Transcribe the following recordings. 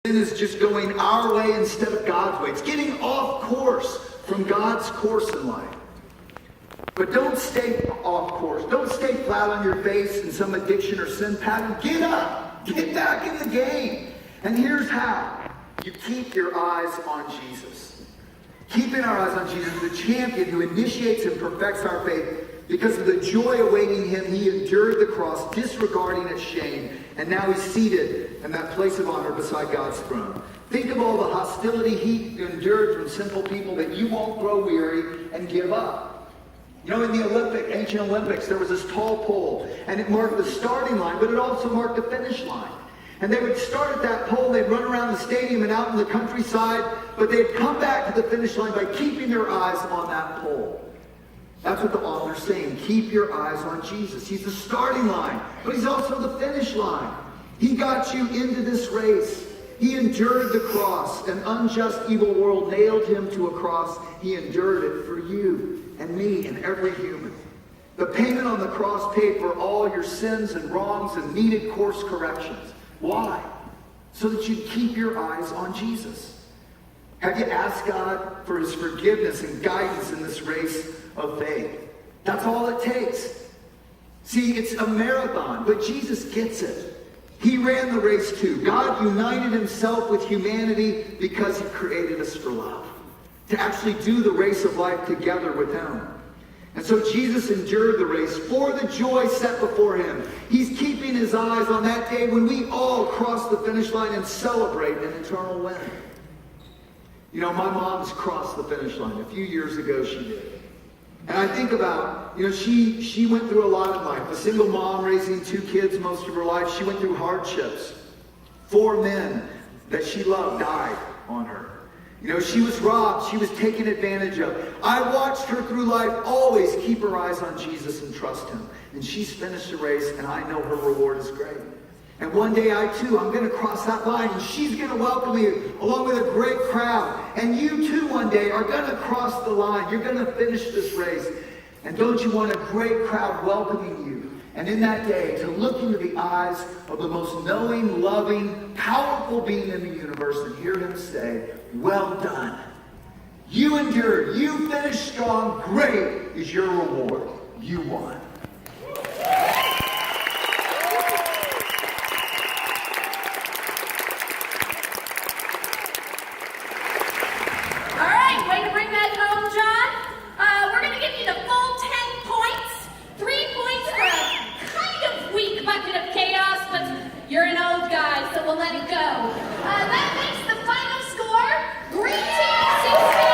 Sin is just going our way instead of God's way. It's getting off course from God's course in life. But don't stay off course. Don't stay flat on your face in some addiction or sin pattern. Get up. Get back in the game. And here's how. You keep your eyes on Jesus. Keeping our eyes on Jesus, the champion who initiates and perfects our faith. Because of the joy awaiting him, he endured the cross, disregarding its shame. And now he's seated in that place of honor beside God's throne. Think of all the hostility he endured from sinful people, that you won't grow weary and give up. You know, in the ancient Olympics, there was this tall pole, and it marked the starting line, but it also marked the finish line. And they would start at that pole, they'd run around the stadium and out in the countryside, but they'd come back to the finish line by keeping their eyes on that pole. That's what the author's saying. Keep your eyes on Jesus. He's the starting line, but he's also the finish line. He got you into this race. He endured the cross. An unjust, evil world nailed him to a cross. He endured it for you and me and every human. The payment on the cross paid for all your sins and wrongs and needed course corrections. Why? So that you keep your eyes on Jesus. Have you asked God for his forgiveness and guidance in this race of faith? That's all it takes. See, it's a marathon, but Jesus gets it. He ran the race too. God united himself with humanity because he created us for love. To actually do the race of life together with him. And so Jesus endured the race for the joy set before him. He's keeping his eyes on that day when we all cross the finish line and celebrate an eternal win. You know, my mom's crossed the finish line. A few years ago she did. And I think about, you know, she went through a lot in life. A single mom raising 2 kids most of her life. She went through hardships. 4 men that she loved died on her. You know, she was robbed. She was taken advantage of. I watched her through life always keep her eyes on Jesus and trust him. And she's finished the race, and I know her reward is great. And one day I too, I'm going to cross that line, and she's going to welcome me along with a great crowd. And you too one day are going to cross the line. You're going to finish this race. And don't you want a great crowd welcoming you? And in that day, to look into the eyes of the most knowing, loving, powerful being in the universe and hear him say, well done. You endured. You finished strong. Great is your reward. You won. You're an old guy, so we'll let it go. That makes the final score. Green team 16.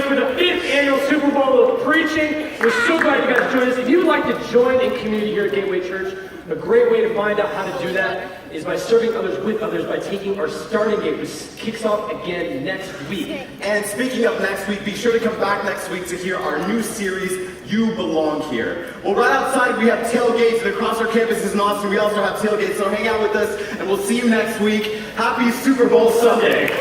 For the 5th annual Super Bowl of Preaching. We're so glad you guys joined us. If you would like to join in community here at Gateway Church, a great way to find out how to do that is by serving others with others, by taking our starting gate, which kicks off again next week. And speaking of next week, be sure to come back next week to hear our new series, You Belong Here. Well, right outside we have tailgates, and across our campus is in Austin. We also have tailgates, so hang out with us, and we'll see you next week. Happy Super Bowl Sunday.